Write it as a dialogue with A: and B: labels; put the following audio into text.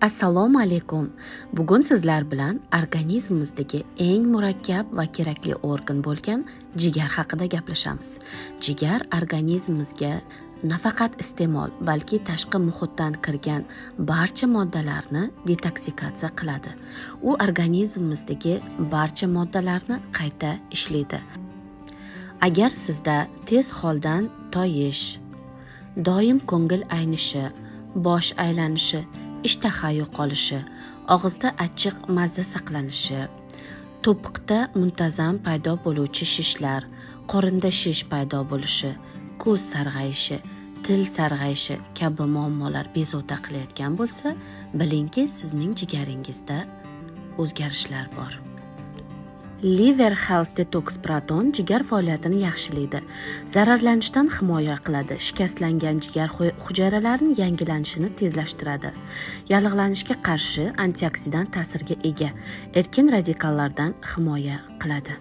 A: Assalomu alaykum. Bugun sizlar bilan organizmimizdagi eng murakkab va kerakli organ bo'lgan jigar haqida gaplashamiz. Jigar organizmimizga nafaqat iste'mol, balki tashqi muhitdan kirgan barcha moddalarni detoksikatsiya qiladi. U organizmimizdagi barcha moddalarni qayta ishlaydi. Agar sizda tez holdan toyish, doim ko'ngil aynishi, bosh aylanishi, ishtaha yo'qolishi, og'izda achchiq mazza saqlanishi, to'piqda muntazam paydo bo'luvchi shishlar, qorinda shish paydo bo'lishi, ko'z sarg'ayishi, til sarg'ayishi kabi muammolar bezovta qilayotgan bo'lsa, bilingki, sizning jigaringizda o'zgarishlar bor. Liver Health Detox Proton jigar faoliyatini yaxshilaydi, zararlanishdan himoya qiladi, shikastlangan jigar hujayralarining yangilanishini tezlashtiradi, yallig'lanishga qarshi antioksidant ta'sirga ega, erkin radikallardan himoya qiladi.